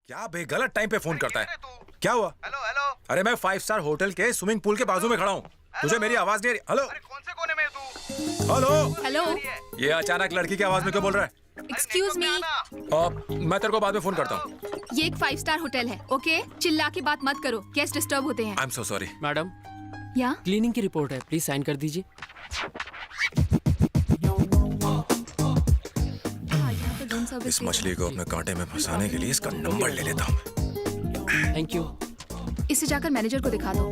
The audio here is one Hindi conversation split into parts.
क्या बे गलत टाइम पे फोन करता है? क्या हुआ? Hello hello. अरे मैं 5 स्टार होटल के स्विमिंग पूल के बाजू में खड़ा हूँ। तुझे मेरी आवाज नहीं आ रही? हेलो अरे कौन से कोने में है तू? हेलो। हेलो, ये अचानक लड़की की आवाज में क्यों बोल रहा है? Excuse me. मैं तेरे को बाद में फोन करता हूँ। ये एक 5 स्टार होटल है, ओके? चिल्ला के बात मत करो, गेस्ट डिस्टर्ब होते हैं। I am so sorry. Madam, या क्लीनिंग की रिपोर्ट है, प्लीज साइन कर दीजिए। इस मछली को अपने कांटे में फंसाने के लिए इसका नंबर ले लेता हूँ। Thank you. इसे जाकर मैनेजर को दिखा दो।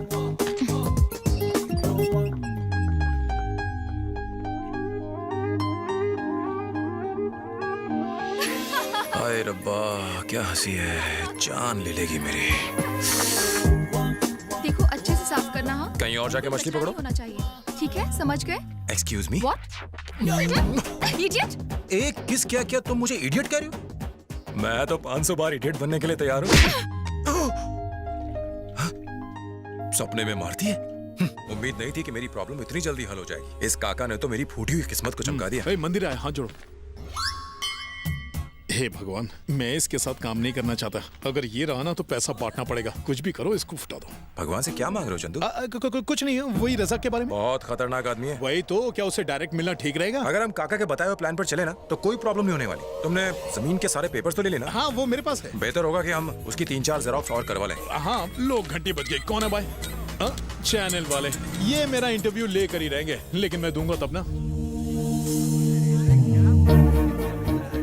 हाय रब्बा, क्या हंसी है, जान ले लेगी मेरी। देखो अच्छे से साफ करना, हाँ? कहीं और जाके मछली पकड़ो। होना चाहिए, ठीक है? समझ गए? Excuse me. व्हाट? इडियट! एक किस क्या किया तुम मुझे इडियट कह रही हो? मैं तो 500 बार इडियट बनने के लिए तैयार हूँ। सपने में मारती है। उम्मीद नहीं थी कि मेरी प्रॉब्लम इतनी जल्दी हल हो जाएगी। इस काका ने तो मेरी फूटी हुई किस्मत को चमका दिया। मंदिर आए, हाथ जोड़ो। हे भगवान, मैं इसके साथ काम नहीं करना चाहता। अगर ये रहा ना तो पैसा बांटना पड़ेगा। कुछ भी करो, इसको फुटा दो। भगवान से क्या मांग रहे हो चंदू? कुछ नहीं है, वही रजा के बारे में। बहुत खतरनाक आदमी है। वही तो, क्या उसे डायरेक्ट मिलना ठीक रहेगा? अगर हम काका के बताए हुए प्लान पर चले ना तो कोई प्रॉब्लम नहीं होने वाली। तुमने जमीन के सारे पेपर्स तो ले लेना? हाँ, वो मेरे पास है। बेहतर होगा कि हम उसकी 3-4 जेरॉक्स और करवा लें। हाँ, लोग घंटी बज गई। कौन है भाई? चैनल वाले। ये मेरा इंटरव्यू लेकर ही रहेंगे, लेकिन मैं दूंगा तब ना।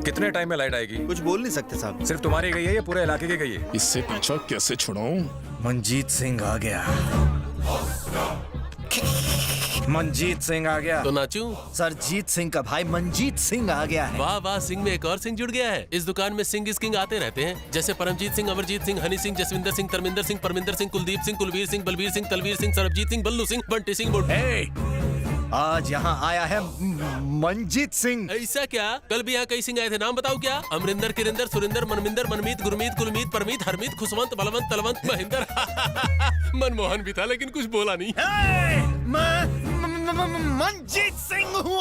कितने टाइम में लाइट आएगी? कुछ बोल नहीं सकते साहब। सिर्फ तुम्हारी गई है या पूरे इलाके की गई है? इससे पीछा कैसे छुड़ाऊं? मनजीत सिंह आ गया। मनजीत सिंह आ गया। तो नाचूं? सरजीत सिंह का भाई मनजीत सिंह आ गया है। वाह वाह, सिंह में एक और सिंह जुड़ गया है। इस दुकान में सिंह इस किंग आते रहते हैं, जैसे परमजीत सिंह, अमरजीत सिंह, हनी सिंह, जसविंदर सिंह, धर्मेंद्र सिंह, परमिंदर सिंह, कुलदीप सिंह, कुलवीर सिंह, बलबीर सिंह, तलवीर सिंह, सरबजीत सिंह, बल्लू सिंह, बंटी सिंह, आज यहाँ आया है मनजीत सिंह। ऐसा क्या? कल भी यहाँ कई सिंह आए थे, नाम बताओ क्या? अमरिंदर, किरिंदर, सुरिंदर, मनमिंदर, मनमीत, गुरमीत, कुलमीत, परमीत, हरमीत, खुशवंत, बलवंत, तलवंत, महेंद्र। मनमोहन भी था लेकिन कुछ बोला नहीं। मनजीत सिंह हूँ।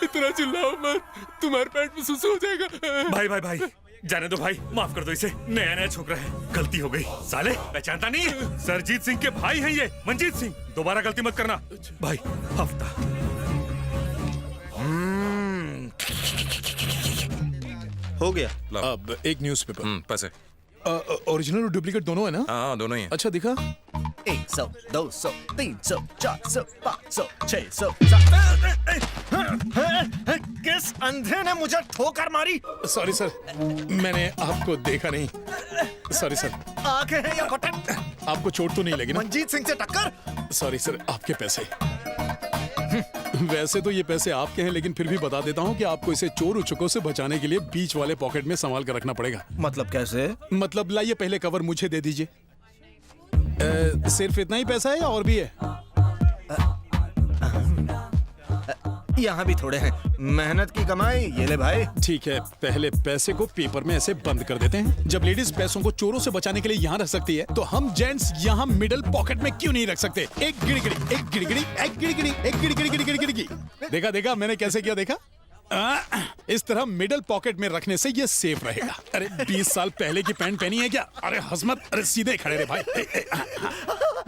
इतना चिल्लाओ मत, तुम्हारे पेट में सुसु हो जाएगा। भाई भाई भाई, जाने दो भाई, माफ कर दो इसे। नया नया छोकरा है, गलती हो गई। साले पहचानता नहीं है? सरजीत सिंह के भाई हैं ये, मनजीत सिंह। दोबारा गलती मत करना भाई। हफ्ता हो गया। अब एक न्यूज़पेपर। पैसे। ओरिजिनल और डुप्लीकेट दोनों है ना? हाँ दोनों ही हैं। अच्छा, दिखा। 100, 200, 300, 400, 500, 600। किस अंधे ने मुझे ठोकर मारी? सॉरी सर, मैंने आपको देखा नहीं। Sorry sir. आंखें हैं या बटन? आपको चोट तो नहीं लगी ना? मनजीत सिंह से टक्कर? सॉरी सर, आपके पैसे। वैसे तो ये पैसे आपके हैं, लेकिन फिर भी बता देता हूँ कि आपको इसे चोर उचकों से बचाने के लिए बीच वाले पॉकेट में संभाल कर रखना पड़ेगा। मतलब कैसे? मतलब लाइए, पहले कवर मुझे दे दीजिए। सिर्फ इतना ही पैसा है या और भी है? यहाँ भी थोड़े हैं, मेहनत की कमाई। ये ले भाई। ठीक है, पहले पैसे को पेपर में ऐसे बंद कर देते हैं। जब लेडीज पैसों को चोरों से बचाने के लिए यहाँ रख सकती है, तो हम जेंट्स यहाँ मिडिल पॉकेट में क्यों नहीं रख सकते? एक गिड़गिड़ी, एक गिड़गिड़ी, एक गिड़गिड़ी, एक गिड़गिड़ी, गिड़गिड़ी, गिड़गिड़ी। देखा देखा मैंने कैसे किया? देखा? इस तरह मिडिल पॉकेट में रखने से ये सेफ रहेगा। अरे 20 साल पहले की पैंट पहनी है क्या? अरे हजमत, अरे सीधे खड़े रहे भाई।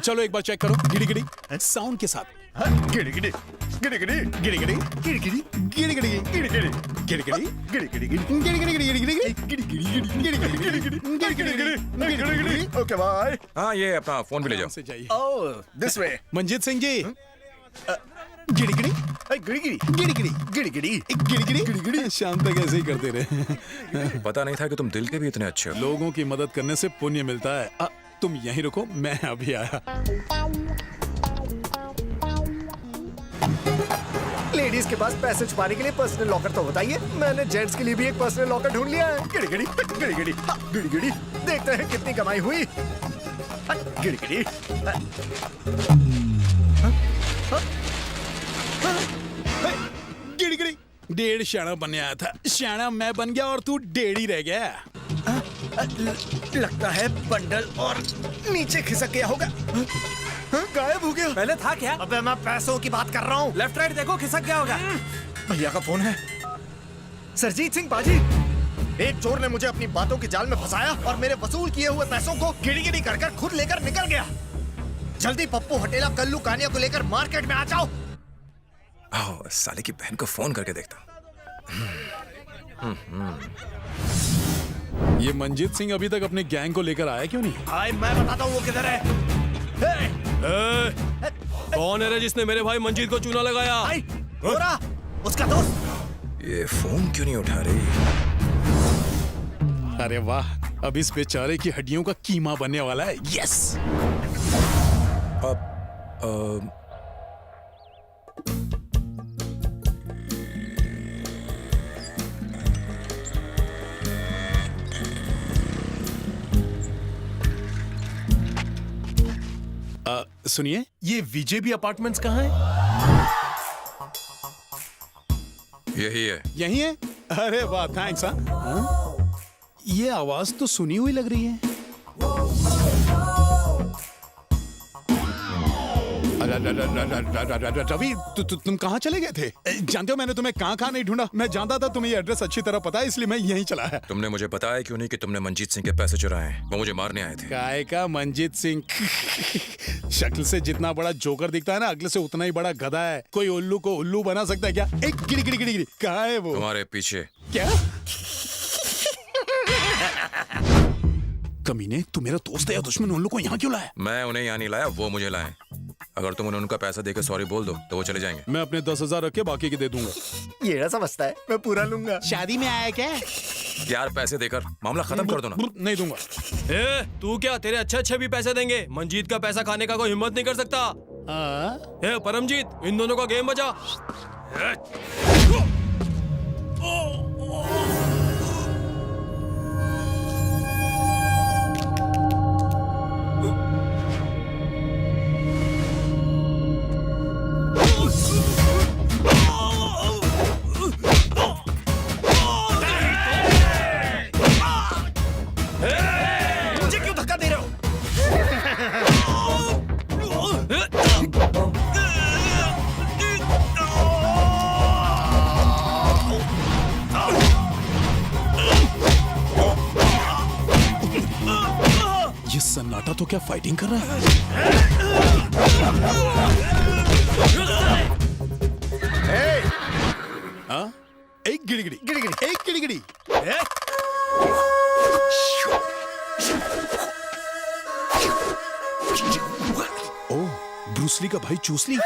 चलो एक बार चेक करो, गिड़ी-गिड़ी साउंड के साथ। गिड़ी-गिड़ी, गिड़ी-गिड़ी, गिड़ी-गिड़ी, गिड़ी-गिड़ी, गिड़ी-गिड़ी, गिड़ी-गिड़ी, गिड़ी-गिड़ी, गिड़ी-गिड़ी, गिड़ी-गिड़ी। Okay bye. हाँ ये अपना फोन भी ले जाओ। से जाइए। Oh, this way. Manjeet Singh ji. गिड़ी-गिड़ी, गिड़ी-गिड़ी, गिड़ी-गिड़ी, गिड़ी-गिड़ी, गिड़ी-गिड़ी, गिड़ी-गिड़ी। शाम तक ऐसे ही करते रहे। पता नहीं था कि तुम दिल के भी इतने अच्छे हो। लोगों की मदद करने से पुण्य मिलता है। तुम यहीं रुको, मैं अभी आया। लेडीज के पास पैसे छुपाने के लिए पर्सनल लॉकर तो बताइए। मैंने जेंट्स के लिए भी एक पर्सनल लॉकर ढूंढ लिया है। गिड़ी-गिड़ी, गिड़ी-गिड़ी, गिड़ी-गिड़ी। देखते हैं कितनी कमाई हुई। गिड़ी-गिड़ी। गिड़ी-गिड़ी। डेढ़ शाना बनने आया था, शाना मैं बन गया और तू डेढ़ ही रह गया। लगता है बंडल और नीचे खिसक गया होगा। गायब हो गया। पहले था क्या? अबे मैं पैसों की बात कर रहा हूँ। लेफ्ट राइट देखो, खिसक गया होगा। भैया का फोन है। सरजीत सिंह बाजी, एक चोर ने मुझे अपनी बातों के जाल में फंसाया और मेरे वसूल किए हुए पैसों को गिड़ी गिड़ी कर खुद लेकर निकल गया। जल्दी पप्पू हटेला कल्लू कानिया को लेकर मार्केट में आ जाओ। आओ, साले की बहन को फोन करके देखता हूँ। ये मंजीत सिंह अभी तक अपने गैंग को लेकर आया क्यों नहीं? हाय, मैं बताता हूँ वो किधर है। कौन है रे जिसने मेरे भाई मंजीत को चूना लगाया? हाय, गोरा, उसका दोस्त। ये फोन क्यों नहीं उठा रही? अरे वाह, अब इस बेचारे की हड्डियों का कीमा बनने वाला है। यस। सुनिए, ये विजेबी अपार्टमेंट्स कहाँ है? यही है। यही है? अरे वाह, थैंक्स। हाँ, ये आवाज तो सुनी हुई लग रही है। रवि, तुम कहाँ चले गए थे? जानते हो मैंने तुम्हें कहाँ नहीं ढूंढा। मैं जानता था तुम्हें ये एड्रेस अच्छी तरह पता है, इसलिए मैं यहीं चला है। तुमने मुझे बताया क्यों नहीं कि तुमने मंजीत सिंह के पैसे चुराए हैं? वो मुझे मारने आए थे। काय का मंजीत सिंह? शक्ल से जितना बड़ा जोकर दिखता है ना, अगले से उतना ही बड़ा गधा है। कोई उल्लू को उल्लू बना सकता है क्या? एक गिड़ी गिड़ी गिड़ी गिड़ी, कहाँ है वो? तुम्हारे पीछे। क्या? कमीने, तू मेरा दोस्त है या दुश्मन? उल्लू को यहाँ क्यों लाया? मैं उन्हें यहाँ नहीं लाया, वो मुझे लाए। अगर तुम उन्हें उनका पैसा देकर सॉरी बोल दो तो वो चले जाएंगे। मैं अपने 10,000 रख के बाकी के दे दूंगा। ये ना समझता है, मैं पूरा लूंगा। शादी में आया क्या? यार पैसे देकर मामला खत्म कर दो ना। नहीं दूंगा। ए, तू क्या, तेरे अच्छे भी पैसे देंगे। मंजीत का पैसा खाने का कोई हिम्मत नहीं कर सकता। ए, परमजीत, इन दोनों का गेम बजा। मुझे क्यों धक्का दे रहे हो? ये सन्नाटा तो क्या फाइटिंग कर रहा है? हाँ? एक गिड़ी गिड़ी गिड़ी गिड़ी, एक गिड़ी गिड़ी। ओ, ब्रूसली का भाई चूसली।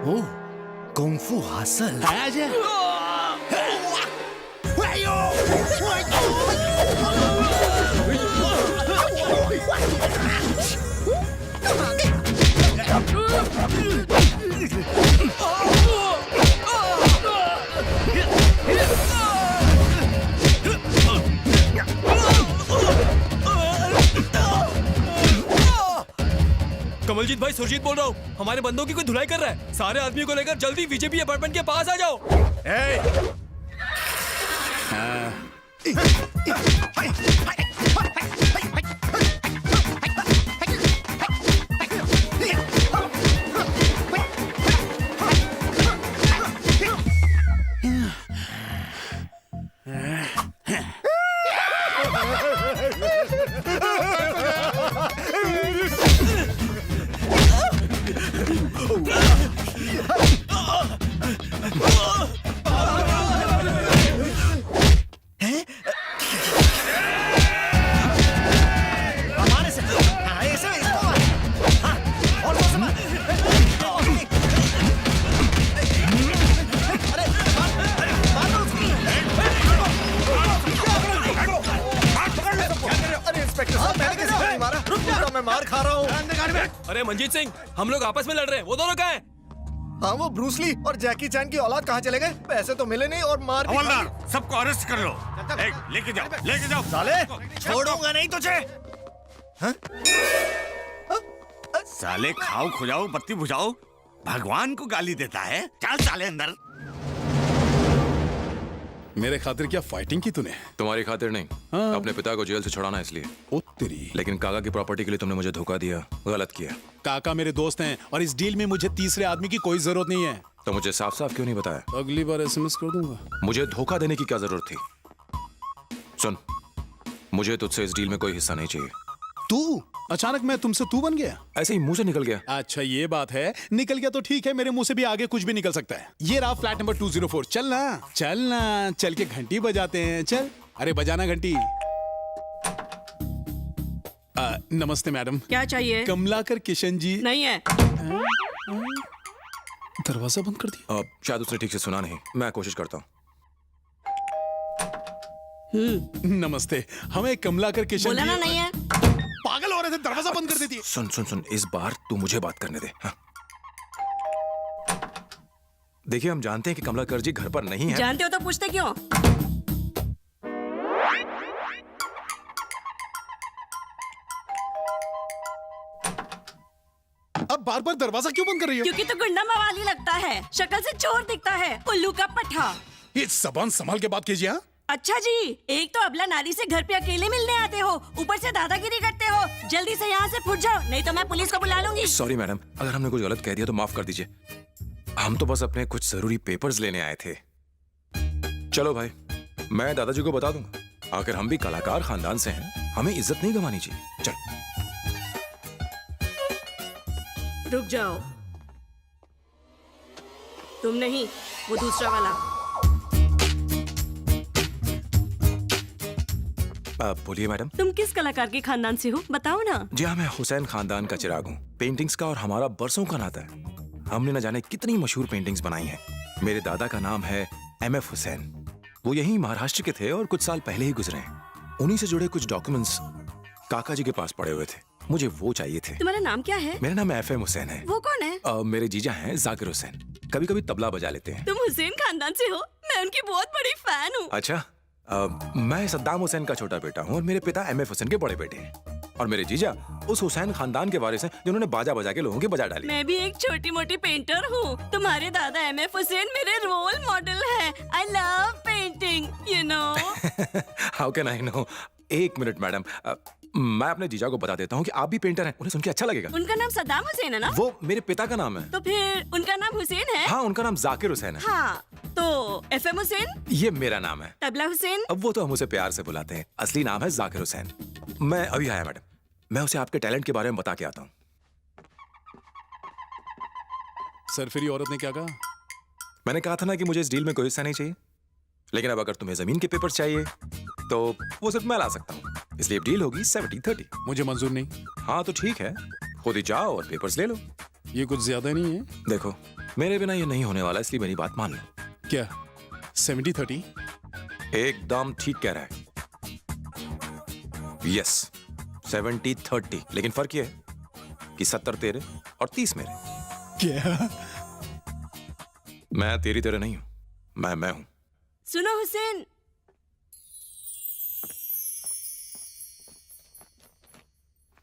ओ, कुंफू हासिल। कमलजीत भाई, सुरजीत बोल रहा हूँ। हमारे बंदों की कोई धुलाई कर रहा है। सारे आदमियों को लेकर जल्दी बीजेपी अपार्टमेंट के पास आ जाओ। मैं मार खा रहा हूँ। अरे मंजीत सिंह, हम लोग आपस में लड़ रहे हैं। वो दोनों कहाँ हैं? हाँ, वो ब्रूसली और जैकी चैन की औलाद कहाँ चले गए? पैसे तो मिले नहीं और मार भी हवलदार, सबको अरेस्ट कर लो। लेके जाओ। साले, छोड़ूंगा नहीं तुझे। साले खाओ खुजाओ बत्ती बुझाओ, भगवान को गाली देता है। चल साले अंदर। मेरे खातिर क्या फाइटिंग की तूने? तुम्हारी खातिर नहीं, हाँ। अपने पिता को जेल से छुड़ाना इसलिए। ओ तेरी लेकिन काका की प्रॉपर्टी के लिए तुमने मुझे धोखा दिया, गलत किया। काका मेरे दोस्त हैं और इस डील में मुझे तीसरे आदमी की कोई जरूरत नहीं है। तो मुझे साफ साफ क्यों नहीं बताया? अगली बार एसएमएस कर दूंगा। मुझे धोखा देने की क्या जरूरत थी? सुन, मुझे तुझसे इस डील में कोई हिस्सा नहीं चाहिए। तू अचानक मैं तुमसे तू बन गया? ऐसे ही मुंह से निकल गया। अच्छा ये बात है, निकल गया तो ठीक है, मेरे मुंह से भी आगे कुछ भी निकल सकता है। ये रहा फ्लैट नंबर 204। चलना चल के घंटी बजाते हैं। चल, अरे बजाना घंटी। नमस्ते मैडम। क्या चाहिए? कमलाकर किशन जी। नहीं है। दरवाजा बंद कर दिया। शायद उसने ठीक से सुना नहीं, मैं कोशिश करता हूँ। नमस्ते, हमें कमलाकर किशन बोला ना जी। नहीं है। पागल हो रहे थे, दरवाजा बंद कर देती है। सुन सुन सुन, इस बार तू मुझे बात करने दे। हाँ। देखिए, हम जानते हैं कि कमलाकर जी घर पर नहीं है। जानते हो तो पूछते क्यों? अब बार बार दरवाजा क्यों बंद कर रही हो? क्योंकि तो गुंडा मवाली लगता है, शक्ल से चोर दिखता है, उल्लू का पट्टा। ये जबान संभाल के बात कीजिए। हाँ? अच्छा जी, एक तो अबला नारी से घर पे अकेले मिलने आते हो, ऊपर से दादागिरी करते हो। जल्दी से यहाँ से फुट जाओ, नहीं तो मैं पुलिस को बुला लूंगी। सॉरी मैडम, अगर हमने कुछ गलत कह दिया तो माफ कर दीजिए। हम तो बस अपने कुछ जरूरी पेपर्स लेने आए थे। चलो भाई, मैं दादाजी को बता दूंगा। आखिर हम भी कलाकार खानदान से हैं, हमें इज्जत नहीं गंवानी चाहिए। चल। रुक जाओ, तुम नहीं, वो दूसरा वाला। बोलिए मैडम। तुम किस कलाकार के खानदान से हो, बताओ ना। जी हाँ, मैं हुसैन खानदान का चिराग हूँ। पेंटिंग्स का और हमारा बरसों का नाता है। हमने न जाने कितनी मशहूर पेंटिंग्स बनाई हैं। मेरे दादा का नाम है MF हुसैन। वो यहीं महाराष्ट्र के थे और कुछ साल पहले ही गुजरे हैं। उन्हीं से जुड़े कुछ डॉक्यूमेंट्स काका जी के पास पड़े हुए थे, मुझे वो चाहिए थे। तुम्हारा नाम क्या है? मेरा नाम FM हुसैन है। वो कौन है? मेरे जीजा हैं जाकिर हुसैन, कभी कभी तबला बजा लेते हैं। तुम हुसैन खानदान से हो? मैं उनकी बहुत बड़ी फैन हूँ। अच्छा, मैं सद्दाम हुसैन का छोटा बेटा हूँ और मेरे पिता MF हुसैन के बड़े बेटे हैं। और मेरे जीजा उस हुसैन खानदान के वारिस हैं जिन्होंने बाजा बजा के लोगों की बजा डाली। मैं भी एक छोटी मोटी पेंटर हूँ। तुम्हारे दादा MF हुसैन मेरे रोल मॉडल है। I love painting, you know. How can I know? एक मिनट मैडम, मैं अपने जीजा को बता देता हूँ कि आप भी पेंटर हैं, उन्हें सुन के अच्छा लगेगा। उनका नाम सद्दाम हुसैन है ना? वो मेरे पिता का नाम है। तो फिर उनका नाम हुसैन है? हाँ, उनका नाम जाकिर हुसैन है। हाँ, तो FM हुसैन? ये मेरा नाम है। तबला हुसैन? अब वो तो हम उसे प्यार से बुलाते हैं, असली नाम है जाकिर हुसैन। मैं अभी आया मैडम, मैं उसे आपके टैलेंट के बारे में बता के आता हूँ। सर फिर ये औरत ने क्या कहा? मैंने कहा था ना कि मुझे इस डील में कोई हिस्सा नहीं चाहिए, लेकिन अब अगर तुम्हें जमीन के पेपर चाहिए तो वो सिर्फ मैं ला सकता हूँ, इसलिए डील होगी 70-30। मुझे मंजूर नहीं। हाँ तो ठीक है, खुद ही जाओ और पेपर्स ले लो। ये कुछ ज्यादा नहीं है? देखो, मेरे बिना ये नहीं होने वाला, इसलिए मेरी बात मान लो। क्या 70-30? एकदम ठीक कह रहा है। यस, 70-30, लेकिन फर्क ये है कि 70 तेरे और 30 मेरे। क्या? मैं तेरी तरह नहीं हूं, मैं हूं। सुनो हुसैन,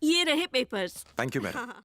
ये रहे पेपर्स। Thank you madam. हाँ, हाँ।